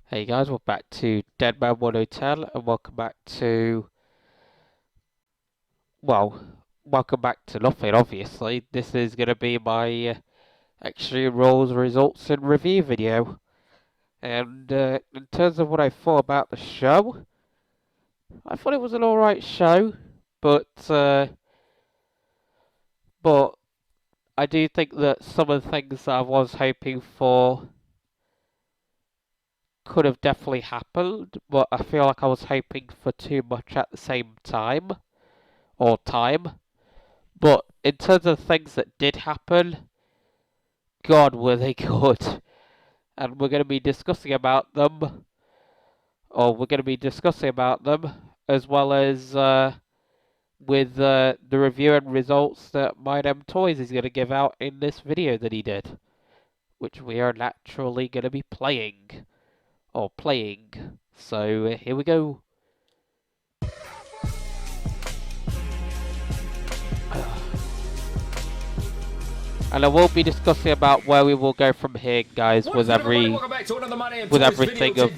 Hey guys, welcome back to Deadman 110 and welcome back to, well, welcome back to nothing obviously. This is going to be my Extreme Rules results and review video. And in terms of what I thought about the show, I thought it was an alright show, but I do think that some of the things that I was hoping for could have definitely happened, but I feel like I was hoping for too much at the same time. But in terms of things that did happen, God, were they good. And we're going to be discussing about them, as well as with the review and results that My Damn Toys is going to give out in this video that he did, which we are naturally going to be playing. So here we go. And I will be discussing about where we will go from here, guys, with everything of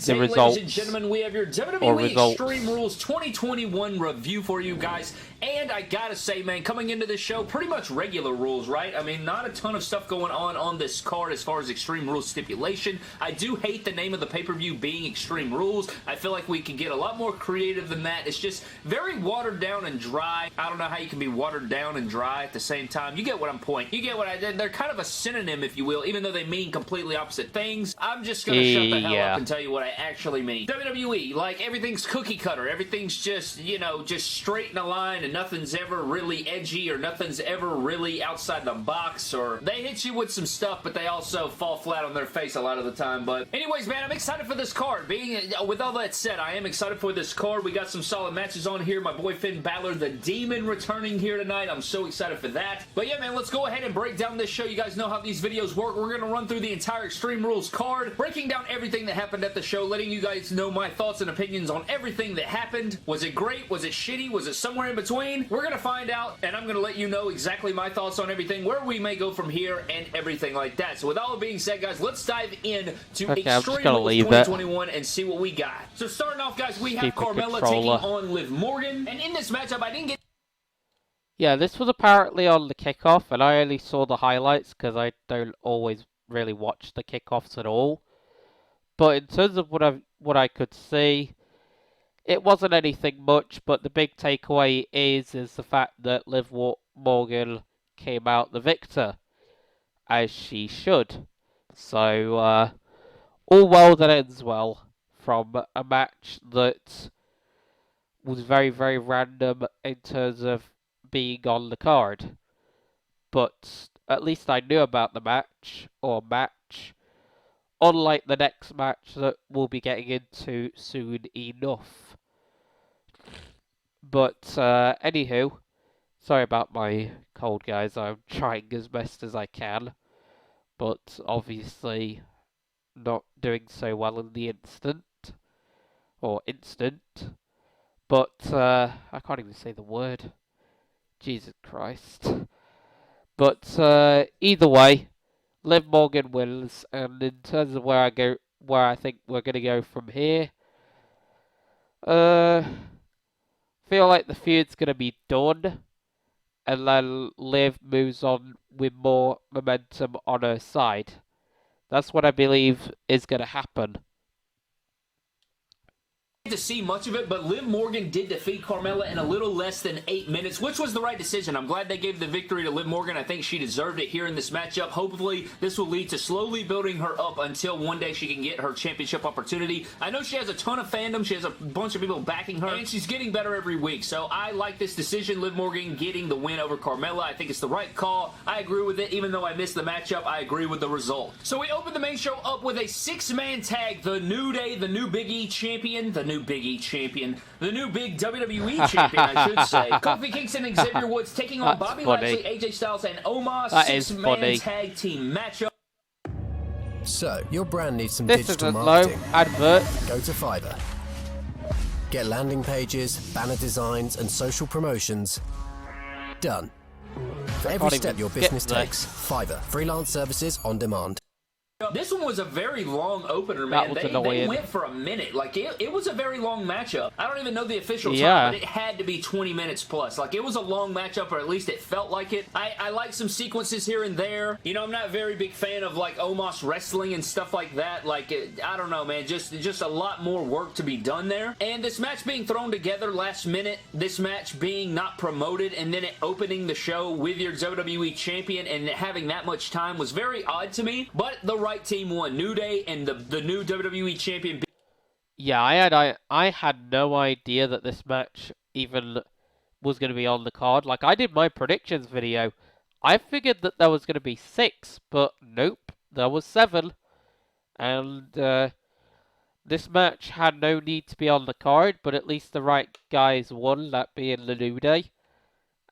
the results we have your WWE Extreme Rules 2021 review for you guys. And I gotta say, man, coming into this show, pretty much regular rules, right? I mean, not a ton of stuff going on this card as far as Extreme Rules stipulation. I do hate the name of the pay-per-view being Extreme Rules. I feel like we can get a lot more creative than that. It's just very watered down and dry. I don't know how you can be watered down and dry at the same time. You get what I'm pointing. You get what they're kind of a synonym, if you will, even though they mean completely opposite things. I'm just gonna shut the hell up and tell you what I actually mean. WWE, like, everything's cookie cutter. Everything's just, you know, just straight in a line, and nothing's ever really edgy, or nothing's ever really outside the box, or they hit you with some stuff, but they also fall flat on their face a lot of the time. But anyways, man, I'm excited for this card. With all that said, I am excited for this card. We got some solid matches on here. My boy Finn Balor, the Demon, returning here tonight. I'm so excited for that. But yeah, man, let's go ahead and break down this show. You guys know how these videos work. We're going to run through the entire Extreme Rules card, breaking down everything that happened at the show, letting you guys know my thoughts and opinions on everything that happened. Was it great? Was it shitty? Was it somewhere in between? We're going to find out, and I'm going to let you know exactly my thoughts on everything, where we may go from here, and everything like that. So with all that being said, guys, let's dive in to Extreme Rules 2021 and see what we got. So starting off, guys, we have Carmella taking on Liv Morgan, and in this matchup, I didn't get... Yeah, this was apparently on the kickoff, and I only saw the highlights because I don't always really watch the kickoffs at all. But in terms of what I could see, it wasn't anything much. But the big takeaway is the fact that Liv Morgan came out the victor, as she should. So all well that ends well from a match that was very, very random in terms of being on the card, but at least I knew about the match, unlike the next match that we'll be getting into soon enough. But anywho, sorry about my cold, guys. I'm trying as best as I can, but obviously not doing so well in the instant. But I can't even say the word. Jesus Christ. But either way, Liv Morgan wins, and in terms of where I think we're gonna go from here, feel like the feud's gonna be done, and then Liv moves on with more momentum on her side. That's what I believe is gonna happen. To see much of it, but Liv Morgan did defeat Carmella in a little less than 8 minutes, which was the right decision. I'm glad they gave the victory to Liv Morgan. I think she deserved it here in this matchup. Hopefully, this will lead to slowly building her up until one day she can get her championship opportunity. I know she has a ton of fandom. She has a bunch of people backing her, and she's getting better every week. So I like this decision, Liv Morgan getting the win over Carmella. I think it's the right call. I agree with it. Even though I missed the matchup, I agree with the result. So we open the main show up with a 6-man tag. The New Day, the new Big E champion, the new Big WWE champion, I should say. Kofi Kingston and Xavier Woods taking on Bobby Lashley, AJ Styles, and Omos. 6-man tag team matchup. So, your brand needs some digital marketing. Low advert. Go to Fiverr. Get landing pages, banner designs, and social promotions done. For every step your business takes, Fiverr. Freelance services on demand. This one was a very long opener, man. They went for a minute. Like, it was a very long matchup. I don't even know the official time, but it had to be 20 minutes plus. Like, it was a long matchup, or at least it felt like it. I like some sequences here and there. You know, I'm not a very big fan of, like, Omos wrestling and stuff like that. Like, I don't know, man. Just a lot more work to be done there. And this match being thrown together last minute, this match being not promoted, and then it opening the show with your WWE Champion and having that much time was very odd to me. But the right team won. New Day and the new WWE Champion. Yeah, I had no idea that this match even was going to be on the card. Like, I did my predictions video. I figured that there was going to be 6, but nope, there was 7. And this match had no need to be on the card, but at least the right guys won, that being the New Day.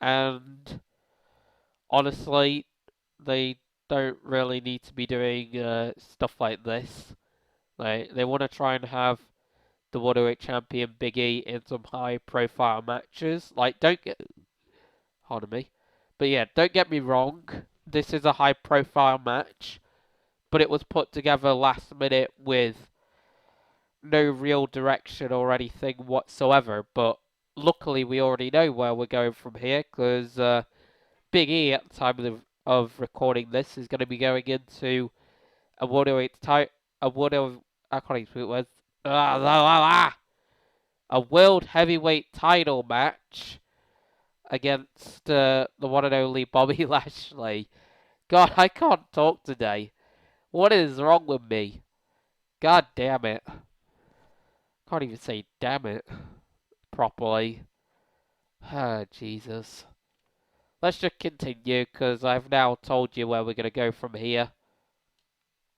And honestly, they don't really need to be doing stuff like this. Like, they want to try and have the World Champion Big E in some high-profile matches. Like, pardon me, but yeah, don't get me wrong. This is a high-profile match, but it was put together last minute with no real direction or anything whatsoever. But luckily, we already know where we're going from here, because Big E, at the time of recording this, is going to be going into a World I can't even speak words. A World Heavyweight title match against the one and only Bobby Lashley. God, I can't talk today. What is wrong with me? God damn it. Can't even say damn it properly. Ah, Jesus. Let's just continue, because I've now told you where we're going to go from here.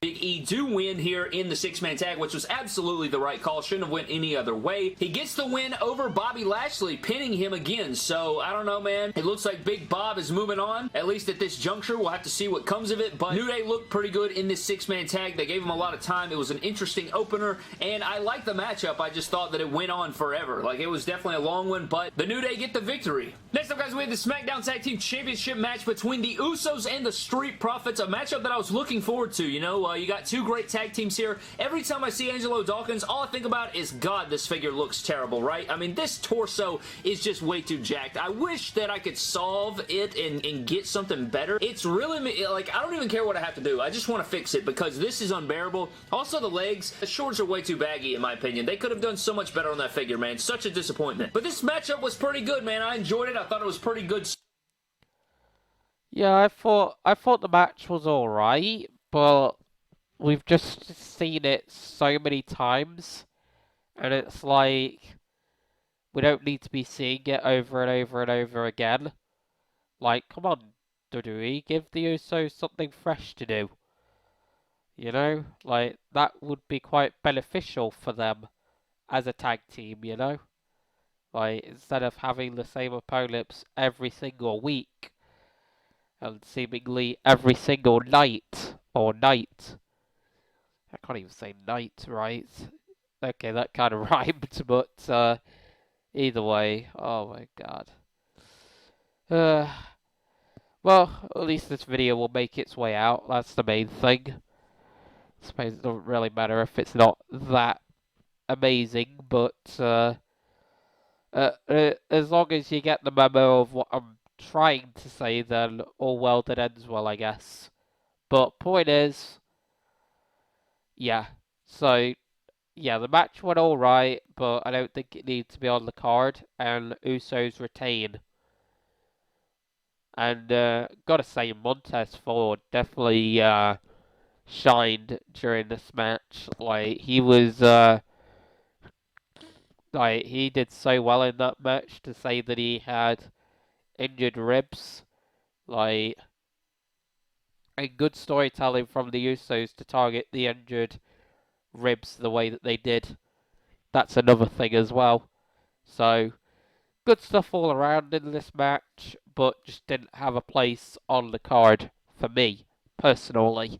Big E do win here in the 6-man tag, which was absolutely the right call. Shouldn't have went any other way. He gets the win over Bobby Lashley, pinning him again. So, I don't know, man. It looks like Big Bob is moving on, at least at this juncture. We'll have to see what comes of it, but New Day looked pretty good in this 6-man tag. They gave him a lot of time. It was an interesting opener, and I liked the matchup. I just thought that it went on forever. Like, it was definitely a long one, but the New Day get the victory. Next up, guys, we have the SmackDown Tag Team Championship match between the Usos and the Street Profits, a matchup that I was looking forward to. You know, you got two great tag teams here. Every time I see Angelo Dawkins, all I think about is, God, this figure looks terrible, right? I mean, this torso is just way too jacked. I wish that I could solve it and get something better. It's really, like, I don't even care what I have to do. I just want to fix it, because this is unbearable. Also, the legs, the shorts are way too baggy, in my opinion. They could have done so much better on that figure, man. Such a disappointment. But this matchup was pretty good, man. I enjoyed it. I thought it was pretty good. Yeah, I thought the match was alright, but we've just seen it so many times, and it's like, we don't need to be seeing it over and over and over again. Like, come on, WWE, give the Usos something fresh to do. You know? Like, that would be quite beneficial for them as a tag team, you know? Like, instead of having the same opponents every single week, and seemingly every single night, or night. I can't even say night, right? Okay, that kind of rhymed, but either way, oh my god. Well, at least this video will make its way out, that's the main thing. I suppose it doesn't really matter if it's not that amazing, but as long as you get the memo of what I'm trying to say, then all well that ends well, I guess. But point is, yeah, so, yeah, the match went alright, but I don't think it needs to be on the card, and Usos retain. And, gotta say, Montez Ford definitely, shined during this match. Like, he was, like, he did so well in that match, to say that he had injured ribs. Like, and good storytelling from the Usos to target the injured ribs the way that they did. That's another thing as well. So, good stuff all around in this match, but just didn't have a place on the card for me, personally.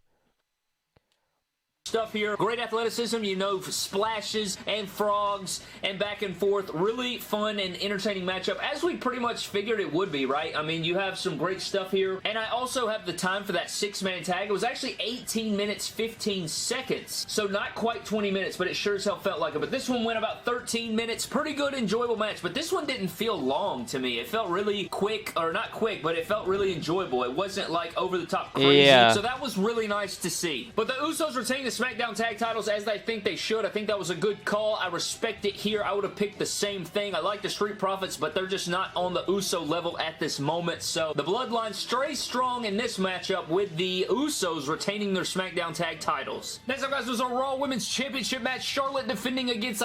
stuff here. Great athleticism, you know, splashes and frogs and back and forth. Really fun and entertaining matchup, as we pretty much figured it would be, right? I mean, you have some great stuff here. And I also have the time for that 6-man tag. It was actually 18 minutes, 15 seconds. So not quite 20 minutes, but it sure as hell felt like it. But this one went about 13 minutes. Pretty good, enjoyable match. But this one didn't feel long to me. It felt really quick, or not quick, but it felt really enjoyable. It wasn't like over the top crazy. Yeah. So that was really nice to see. But the Usos retain the SmackDown tag titles as I think they should. I think that was a good call. I respect it here. I would have picked the same thing. I like the Street Profits, but they're just not on the Uso level at this moment. So the Bloodline stays strong in this matchup with the Usos retaining their SmackDown tag titles. Next up, guys, was a Raw Women's Championship match. Charlotte defending against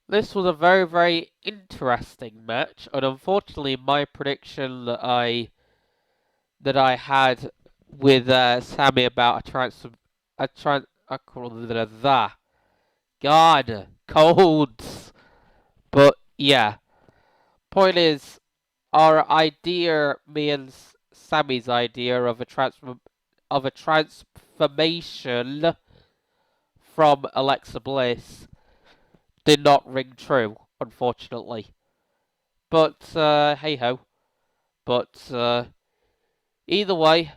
This was a very, very interesting match, and unfortunately, my prediction that I had with Sammy about God, colds. But yeah, point is, our idea, me and Sammy's idea of a transformation from Alexa Bliss did not ring true, unfortunately. But hey ho. But either way,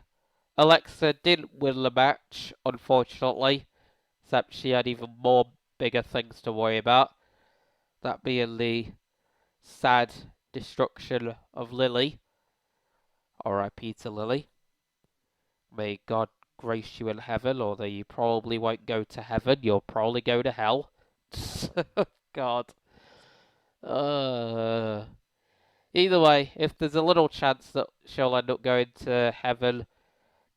Alexa didn't win the match, unfortunately, except she had even more bigger things to worry about. That being the sad destruction of Lily. R.I.P. to Lily. May God grace you in heaven, although you probably won't go to heaven, you'll probably go to hell. God. Either way, if there's a little chance that she'll end up going to heaven,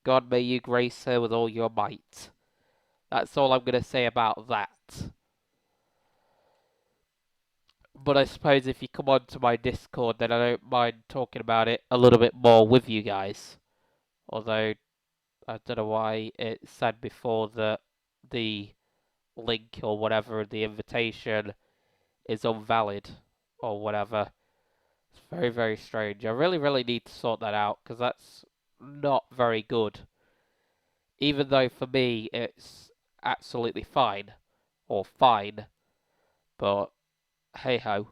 God may you grace her with all your might. That's all I'm going to say about that. But I suppose if you come on to my Discord, then I don't mind talking about it a little bit more with you guys. Although, I don't know why it said before that the link or whatever, the invitation, is invalid or whatever. It's very, very strange. I really, really need to sort that out, because that's not very good. Even though for me it's absolutely fine. Or fine. But hey ho.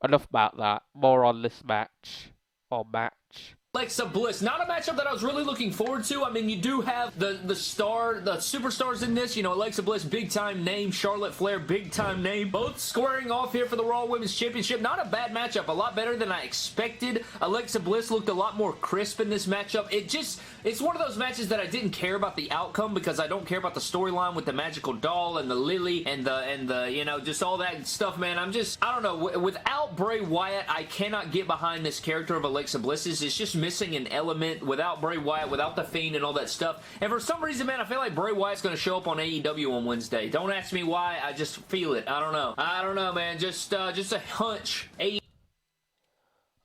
Enough about that. More on this match. Or match. Alexa Bliss. Not a matchup that I was really looking forward to. I mean, you do have the superstars in this. You know, Alexa Bliss, big-time name. Charlotte Flair, big-time name. Both squaring off here for the Raw Women's Championship. Not a bad matchup. A lot better than I expected. Alexa Bliss looked a lot more crisp in this matchup. It's one of those matches that I didn't care about the outcome, because I don't care about the storyline with the magical doll and the Lily and the you know, just all that stuff, man. I don't know. Without Bray Wyatt, I cannot get behind this character of Alexa Bliss's. It's just missing an element without Bray Wyatt, without the Fiend and all that stuff. And for some reason, man, I feel like Bray Wyatt's going to show up on AEW on Wednesday. Don't ask me why. I just feel it. I don't know, man. Just a hunch.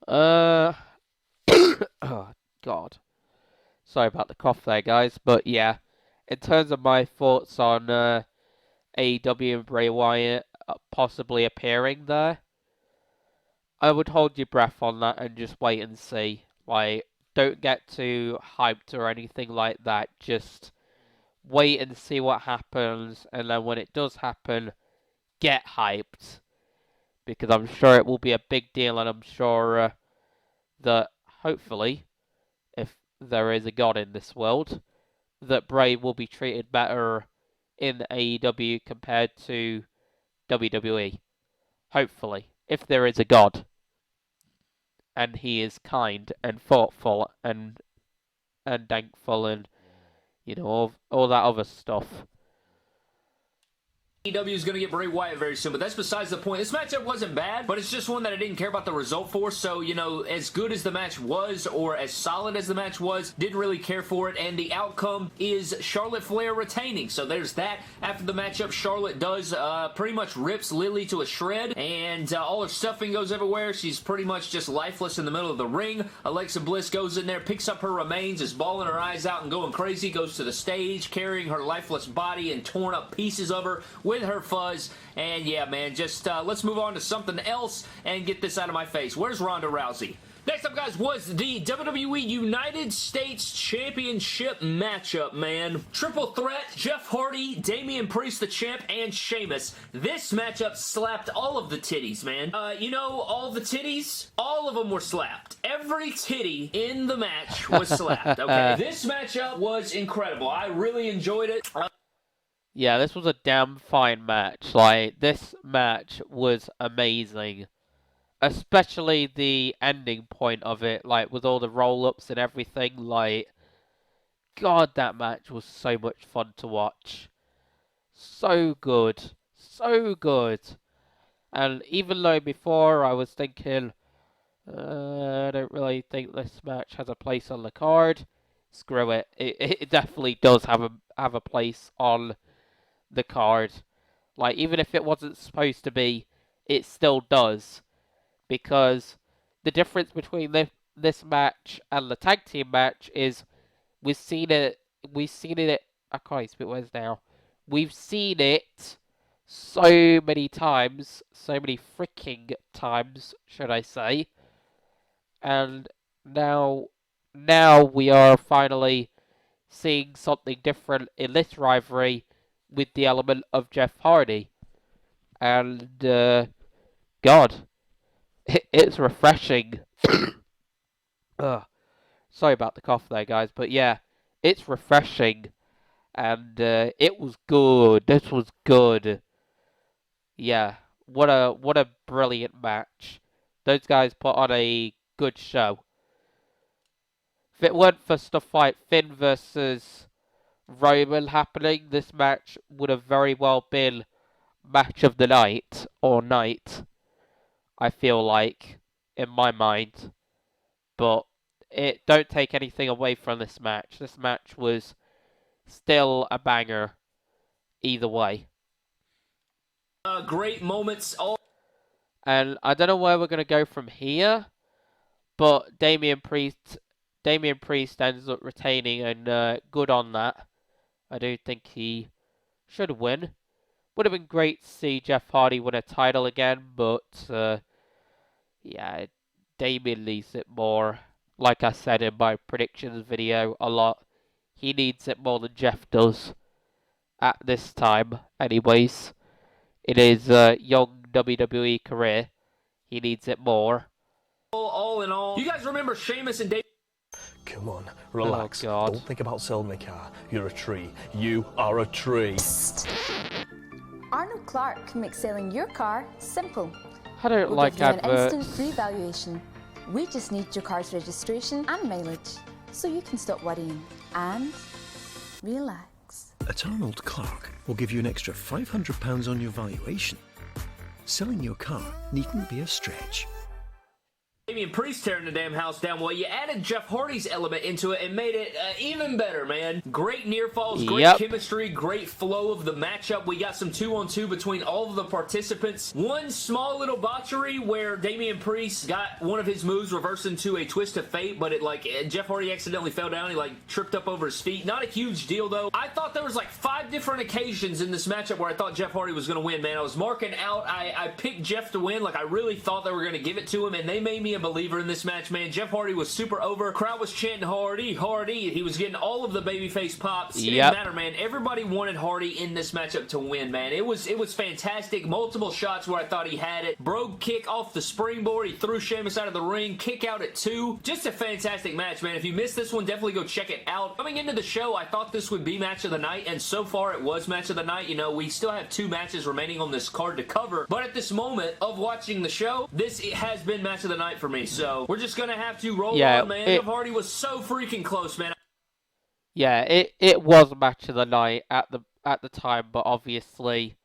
Oh, God. Sorry about the cough there, guys. But yeah, in terms of my thoughts on AEW and Bray Wyatt possibly appearing there, I would hold your breath on that and just wait and see. Like, don't get too hyped or anything like that. Just wait and see what happens, and then when it does happen, get hyped. Because I'm sure it will be a big deal, and I'm sure that, hopefully, if there is a God in this world, that Bray will be treated better in AEW compared to WWE. Hopefully, if there is a God. And he is kind and thoughtful and thankful and, you know, all that other stuff. AEW is going to get Bray Wyatt very soon, but that's besides the point. This matchup wasn't bad, but it's just one that I didn't care about the result for, so, you know, as good as the match was, or as solid as the match was, didn't really care for it, and the outcome is Charlotte Flair retaining, so there's that. After the matchup, Charlotte does pretty much rips Lily to a shred, and all her stuffing goes everywhere. She's pretty much just lifeless in the middle of the ring. Alexa Bliss goes in there, picks up her remains, is bawling her eyes out and going crazy, goes to the stage, carrying her lifeless body and torn up pieces of her with her fuzz. And yeah, man, just let's move on to something else and get this out of my face. Where's Ronda Rousey? Next up, guys, was the WWE United States Championship matchup, man. Triple threat, Jeff Hardy, Damian Priest, the champ, and Sheamus. This matchup slapped all of the titties, man. You know, all the titties? All of them were slapped. Every titty in the match was slapped, okay? This matchup was incredible. I really enjoyed it. Yeah, this was a damn fine match. Like, this match was amazing. Especially the ending point of it, like, with all the roll-ups and everything, like, God, that match was so much fun to watch. So good. So good. And even though before I was thinking, I don't really think this match has a place on the card, screw it. It definitely does have a place on the card. Like, even if it wasn't supposed to be, it still does. Because the difference between this match and the tag team match is we've seen it, I can't speak words now. We've seen it so many times, so many freaking times, should I say. And now we are finally seeing something different in this rivalry with the element of Jeff Hardy. And, God, it's refreshing. Sorry about the cough there, guys, but yeah, it's refreshing, and it was good. This was good. Yeah, what a brilliant match. Those guys put on a good show. If it weren't for stuff like Finn versus Roman happening, this match would have very well been match of the night or night. I feel like, in my mind. But it don't take anything away from this match. This match was still a banger either way. Great moments. And I don't know where we're going to go from here, but Damian Priest ends up retaining, and good on that. I do think he should win. Would have been great to see Jeff Hardy win a title again, but yeah, Damian needs it more. Like I said in my predictions video a lot, he needs it more than Jeff does at this time. Anyways, in his young WWE career, he needs it more. All in all, you guys remember Sheamus and Dave? Come on, relax. Oh, God. Don't think about selling the car. You're a tree. You are a tree. Arnold Clark can make selling your car simple. I don't We'll like give you an adverts. instant free valuation. We just need your car's registration and mileage, so you can stop worrying and relax. At Arnold Clark, we'll give you an extra £500 on your valuation. Selling your car needn't be a stretch. Damian Priest tearing the damn house down. Well, you added Jeff Hardy's element into it and made it even better, man. Great near falls, great chemistry, great flow of the matchup. We got some 2-on-2 between all of the participants. One small little botchery where Damian Priest got one of his moves reversed into a twist of fate, but Jeff Hardy accidentally fell down. He tripped up over his feet. Not a huge deal though. I thought there was 5 different occasions in this matchup where I thought Jeff Hardy was going to win, man. I was marking out. I picked Jeff to win. I really thought they were going to give it to him, and they made me a believer in this match, man. Jeff Hardy was super over. Crowd was chanting Hardy, Hardy. He was getting all of the babyface pops. It didn't matter, man. Everybody wanted Hardy in this matchup to win, man. It was fantastic. Multiple shots where I thought he had it. Brogue kick off the springboard. He threw Sheamus out of the ring. Kick out at 2. Just a fantastic match, man. If you missed this one, definitely go check it out. Coming into the show, I thought this would be match of the night, and so far it was match of the night. You know, we still have 2 matches remaining on this card to cover, but at this moment of watching the show, this has been match of the night for me. So we're just gonna have to roll on, man. Jeff Hardy was so freaking close, man. Yeah, it was match of the night at the time, but obviously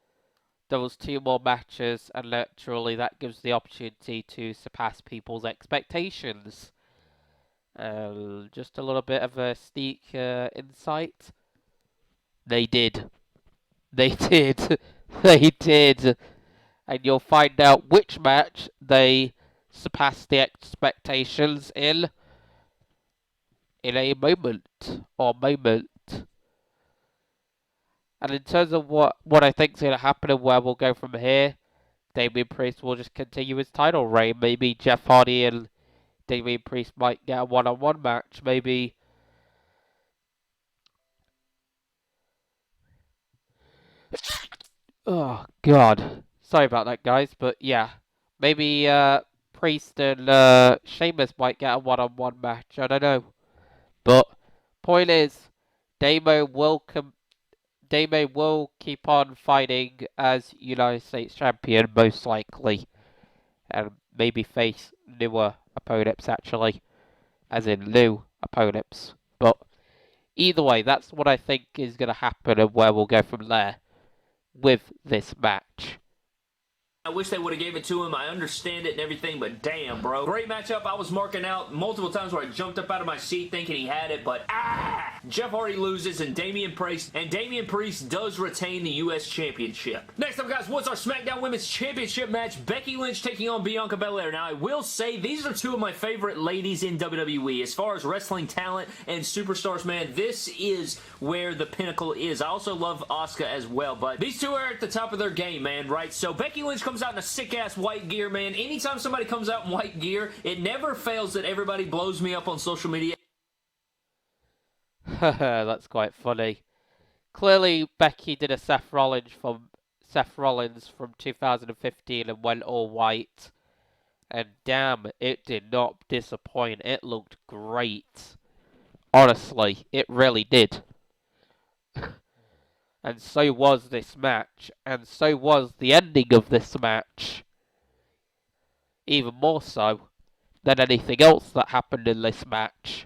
there was 2 more matches, and naturally that gives the opportunity to surpass people's expectations. Just a little bit of a sneak insight. They did. They did. They did. And you'll find out which match they surpassed the expectations in a moment. And in terms of what I think is going to happen and where we'll go from here, Damian Priest will just continue his title reign. Maybe Jeff Hardy and Damian Priest might get a one-on-one match. Maybe. Oh, God. Sorry about that, guys. But yeah. Maybe Priest and Sheamus might get a one-on-one match. I don't know. But point is, Damo will keep on fighting as United States Champion, most likely. And maybe face newer opponents, actually. As in new opponents. But either way, that's what I think is going to happen and where we'll go from there with this match. I wish they would have gave it to him. I understand it and everything, but damn, bro. Great matchup. I was marking out multiple times where I jumped up out of my seat thinking he had it, but Jeff Hardy loses and Damian Priest does retain the U.S. Championship. Next up, guys, what's our SmackDown Women's Championship match? Becky Lynch taking on Bianca Belair. Now, I will say these are two of my favorite ladies in WWE. As far as wrestling talent and superstars, man, this is where the pinnacle is. I also love Asuka as well, but these two are at the top of their game, man, right? So Becky Lynch comes out in a sick-ass white gear, man. Anytime somebody comes out in white gear, it never fails that everybody blows me up on social media. That's quite funny. Clearly, Becky did a Seth Rollins from 2015 and went all white. And damn, it did not disappoint. It looked great. Honestly, it really did. And so was this match. And so was the ending of this match. Even more so than anything else that happened in this match.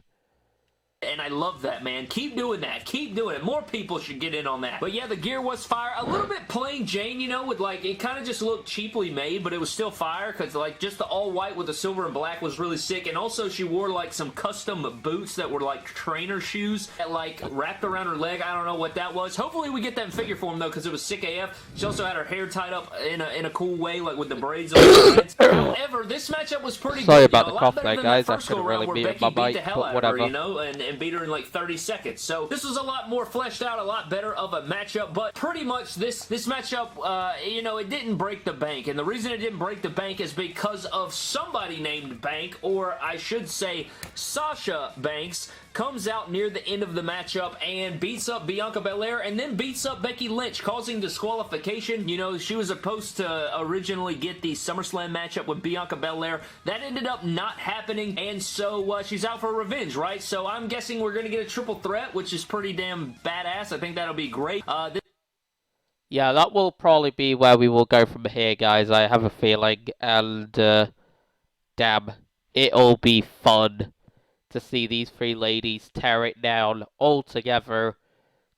And I love that, man. Keep doing that. Keep doing it. More people should get in on that. But yeah, the gear was fire. A little bit plain Jane, you know, with like, it kind of just looked cheaply made, but it was still fire because like just the all white with the silver and black was really sick. And also she wore like some custom boots that were like trainer shoes that like wrapped around her leg. I don't know what that was. Hopefully we get that in figure form though because it was sick AF. She also had her hair tied up in a cool way, like with the braids on her head. However, this matchup was pretty Sorry good. about you know, the cough there, guys. I should have really muted my mic, but whatever. Her, you know, and beat her in like 30 seconds. So this was a lot more fleshed out, a lot better of a matchup, but pretty much this matchup, you know, it didn't break the bank. And the reason it didn't break the bank is because of somebody named Bank, or I should say Sasha Banks, comes out near the end of the matchup and beats up Bianca Belair and then beats up Becky Lynch, causing disqualification. You know, she was supposed to originally get the SummerSlam matchup with Bianca Belair. That ended up not happening, and so she's out for revenge, right? So I'm guessing we're going to get a triple threat, which is pretty damn badass. I think that'll be great. Yeah, that will probably be where we will go from here, guys. I have a feeling, and damn, it'll be fun to see these three ladies tear it down all together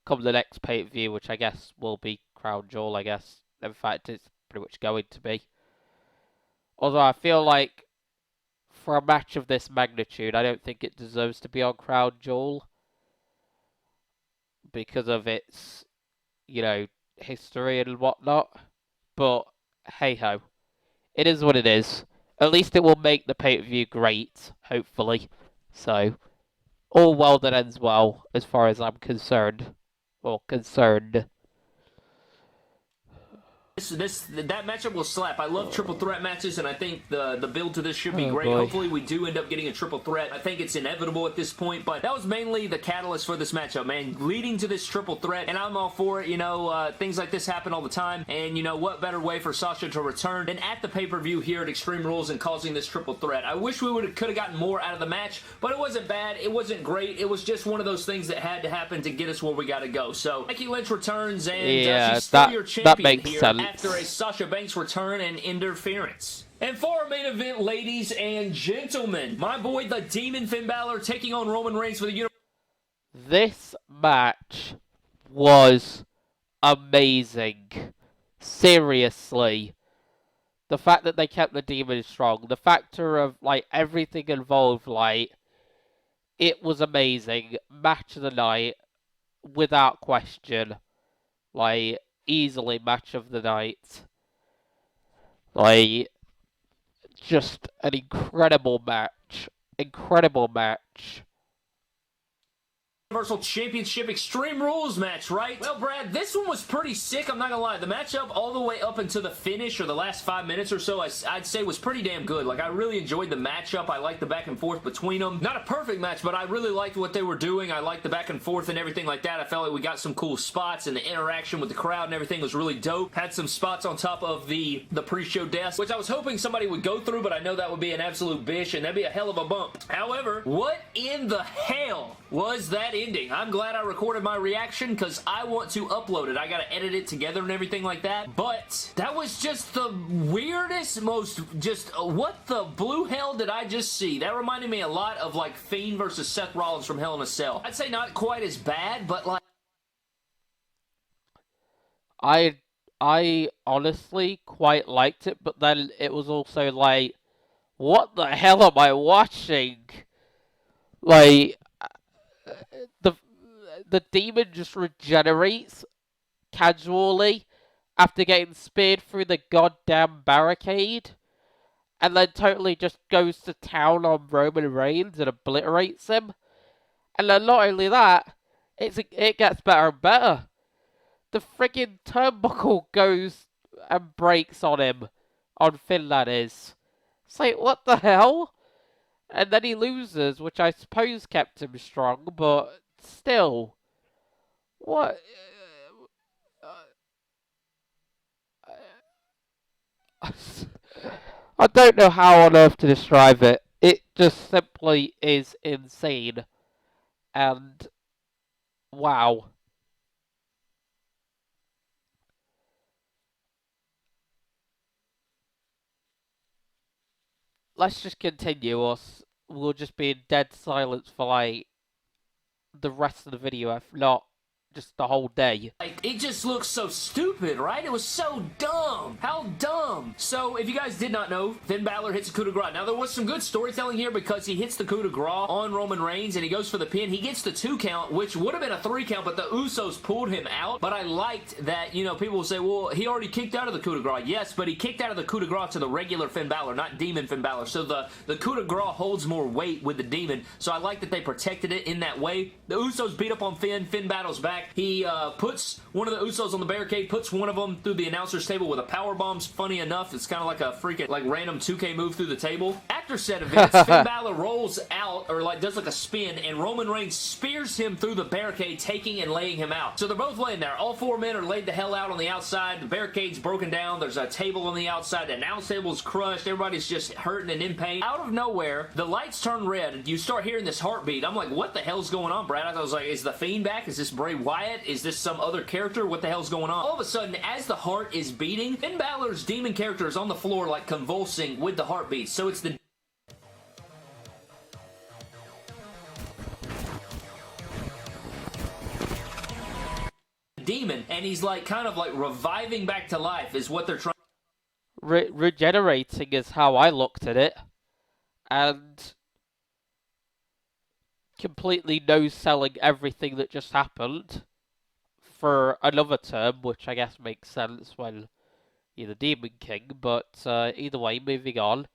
come the next pay-per-view, which I guess will be Crown Jewel, I guess. In fact, it's pretty much going to be. Although I feel like for a match of this magnitude, I don't think it deserves to be on Crown Jewel because of its, you know, history and whatnot. But hey-ho. It is what it is. At least it will make the pay-per-view great, hopefully. So, all well that ends well, as far as I'm concerned. Or concerned. That matchup will slap. I love triple threat matches, and I think the build to this should be great. Boy. Hopefully we do end up getting a triple threat. I think it's inevitable at this point, but that was mainly the catalyst for this matchup, man, leading to this triple threat, and I'm all for it. You know, things like this happen all the time, and you know, what better way for Sasha to return than at the pay-per-view here at Extreme Rules and causing this triple threat. I wish we could have gotten more out of the match, but it wasn't bad. It wasn't great. It was just one of those things that had to happen to get us where we got to go. So, Becky Lynch returns, and she's still your champion that makes here sense. After a Sasha Banks return and interference. And for our main event, ladies and gentlemen, my boy, the Demon Finn Balor, taking on Roman Reigns for the Universal. This match was amazing. Seriously. The fact that they kept the Demon strong, the factor of, like, everything involved, like, it was amazing. Match of the night, without question. Like, easily match of the night. Like, just an incredible match. Incredible match. Universal Championship Extreme Rules match, right? Well, Brad, this one was pretty sick, I'm not gonna lie. The matchup all the way up until the finish, or the last 5 minutes or so, I'd say was pretty damn good. Like, I really enjoyed the matchup. I liked the back and forth between them. Not a perfect match, but I really liked what they were doing. I liked the back and forth and everything like that. I felt like we got some cool spots, and the interaction with the crowd and everything was really dope. Had some spots on top of the pre-show desk, which I was hoping somebody would go through, but I know that would be an absolute bitch, and that'd be a hell of a bump. However, what in the hell was that ending? I'm glad I recorded my reaction because I want to upload it. I gotta edit it together and everything like that, but that was just the weirdest, most just what the blue hell did I just see? That reminded me a lot of like Fiend versus Seth Rollins from Hell in a Cell. I'd say not quite as bad, but like I honestly quite liked it, but then it was also like, what the hell am I watching? Like, the demon just regenerates casually after getting speared through the goddamn barricade, and then totally just goes to town on Roman Reigns and obliterates him. And then not only that, it gets better and better. The friggin' turnbuckle goes and breaks on him. On Finn, that is. It's like, what the hell? And then he loses, which I suppose kept him strong, but still. What? I don't know how on earth to describe it. It just simply is insane. And, wow. Let's just continue, or we'll just be in dead silence for, like, the rest of the video, if not just the whole day. Like, it just looks so stupid, right? It was so dumb. How dumb. So, if you guys did not know, Finn Balor hits a coup de grace. Now, there was some good storytelling here because he hits the coup de grace on Roman Reigns and he goes for the pin. He gets the 2 count, which would have been a 3 count, but the Usos pulled him out. But I liked that, you know, people will say, well, he already kicked out of the coup de grace. Yes, but he kicked out of the coup de grace to the regular Finn Balor, not Demon Finn Balor. So, the coup de grace holds more weight with the Demon. So, I like that they protected it in that way. The Usos beat up on Finn. Finn battles back. He puts one of the Usos on the barricade, puts one of them through the announcer's table with a powerbomb. Funny enough, it's kind of like a freaking like random 2K move through the table. After said events, Finn Balor rolls out, or like does like a spin, and Roman Reigns spears him through the barricade, taking and laying him out. So they're both laying there. All 4 men are laid the hell out on the outside. The barricade's broken down. There's a table on the outside. The announce table's crushed. Everybody's just hurting and in pain. Out of nowhere, the lights turn red. You start hearing this heartbeat. I'm like, what the hell's going on, Brad? I was like, is the Fiend back? Is this Bray Wyatt? Is this some other character? What the hell's going on? All of a sudden, as the heart is beating, Finn Balor's demon character is on the floor like convulsing with the heartbeat. So it's the demon, and he's like kind of like reviving back to life is what they're trying. Regenerating is how I looked at it, and completely no-selling everything that just happened for another term, which I guess makes sense when you're the Demon King, but either way, moving on.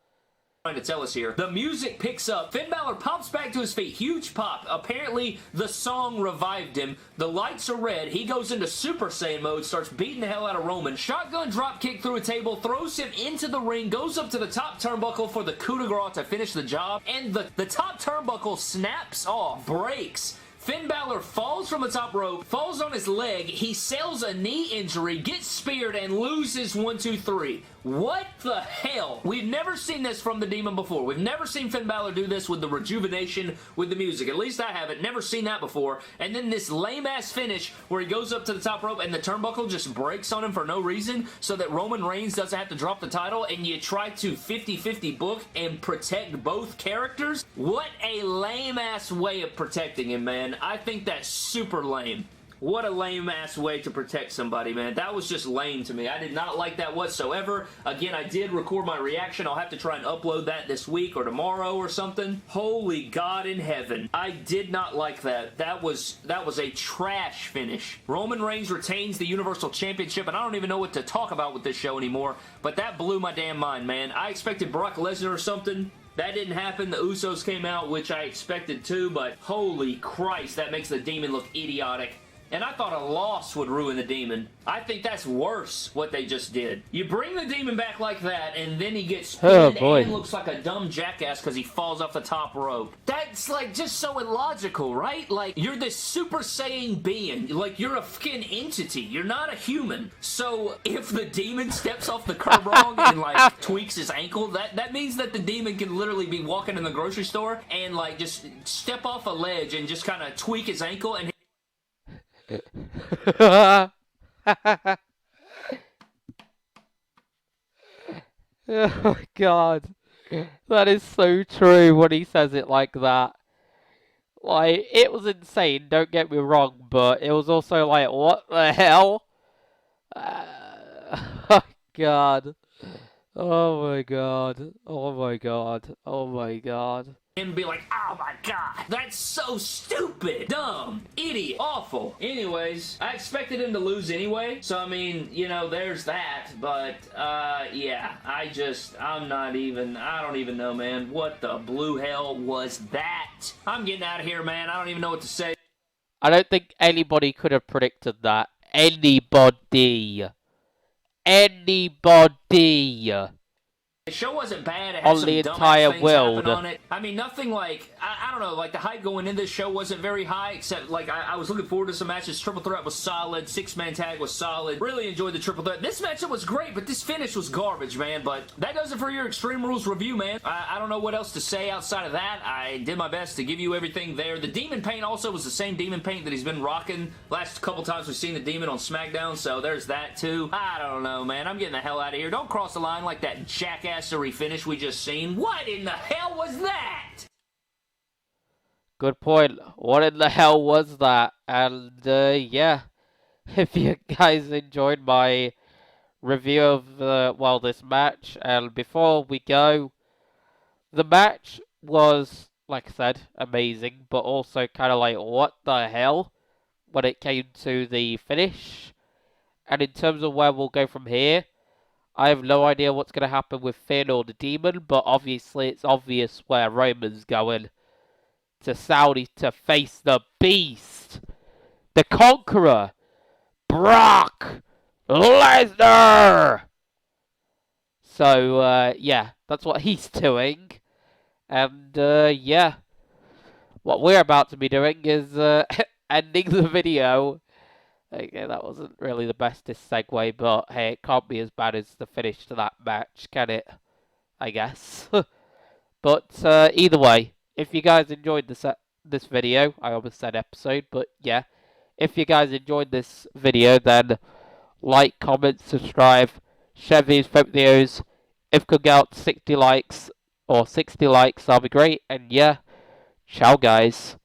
Trying to tell us here. The music picks up. Finn Balor pops back to his feet. Huge pop. Apparently, the song revived him. The lights are red. He goes into Super Saiyan mode, starts beating the hell out of Roman. Shotgun drop kick through a table, throws him into the ring, goes up to the top turnbuckle for the coup de grace to finish the job, and the top turnbuckle snaps off, breaks. Finn Balor falls from the top rope, falls on his leg, he sells a knee injury, gets speared, and loses 1, 2, 3. What the hell? We've never seen this from the Demon before. We've never seen Finn Balor do this with the rejuvenation with the music. At least I haven't. Never seen that before. And then this lame-ass finish where he goes up to the top rope and the turnbuckle just breaks on him for no reason so that Roman Reigns doesn't have to drop the title, and you try to 50-50 book and protect both characters? What a lame-ass way of protecting him, man. I think that's super lame. What a lame-ass way to protect somebody, man. That was just lame to me. I did not like that whatsoever. Again, I did record my reaction. I'll have to try and upload that this week or tomorrow or something. Holy God in heaven. I did not like that. That was a trash finish. Roman Reigns retains the Universal Championship, and I don't even know what to talk about with this show anymore, but that blew my damn mind, man. I expected Brock Lesnar or something. That didn't happen. The Usos came out, which I expected too, but holy Christ, that makes the Demon look idiotic. And I thought a loss would ruin the Demon. I think that's worse, what they just did. You bring the Demon back like that, and then he gets pinned and looks like a dumb jackass because he falls off the top rope. That's, like, just so illogical, right? Like, you're this Super Saiyan being. Like, you're a fucking entity. You're not a human. So, if the Demon steps off the curb wrong and, like, tweaks his ankle, that means that the Demon can literally be walking in the grocery store and, like, just step off a ledge and just kind of tweak his ankle and oh my god. That is so true when he says it like that. Like, it was insane, don't get me wrong, but it was also like, what the hell? Oh god. Oh my god. Oh my god. Oh my god. And be like, oh my god, that's so stupid, dumb, idiot, awful. Anyways, I expected him to lose anyway, so I mean, you know, there's that, but, yeah, I don't even know, man. What the blue hell was that? I'm getting out of here, man. I don't even know what to say. I don't think anybody could have predicted that. Anybody. The show wasn't bad. It had on some the dumbass entire things world. happen on it. I mean, nothing like, I don't know, like the hype going into this show wasn't very high, except like I was looking forward to some matches. Triple Threat was solid. 6-man tag was solid. Really enjoyed the Triple Threat. This matchup was great, but this finish was garbage, man. But that does it for your Extreme Rules review, man. I don't know what else to say outside of that. I did my best to give you everything there. The Demon paint also was the same Demon paint that he's been rocking last couple times we've seen the Demon on SmackDown, so there's that too. I don't know, man. I'm getting the hell out of here. Don't cross the line like that jackassery finish we just seen. What in the hell was that? Good point. What in the hell was that? And, yeah. If you guys enjoyed my review of, this match, and before we go, the match was, like I said, amazing, but also kind of like, what the hell? When it came to the finish. And in terms of where we'll go from here, I have no idea what's going to happen with Finn or the Demon, but obviously it's obvious where Roman's going. To Saudi to face the Beast. The Conqueror. Brock Lesnar! So, yeah, that's what he's doing. And, yeah. What we're about to be doing is ending the video. Okay, that wasn't really the bestest segue, but hey, it can't be as bad as the finish to that match, can it? I guess. But either way, if you guys enjoyed this video, I almost said episode, but yeah, if you guys enjoyed this video, then like, comment, subscribe, share these videos. If we could get out 60 likes, that'll be great. And yeah, ciao guys.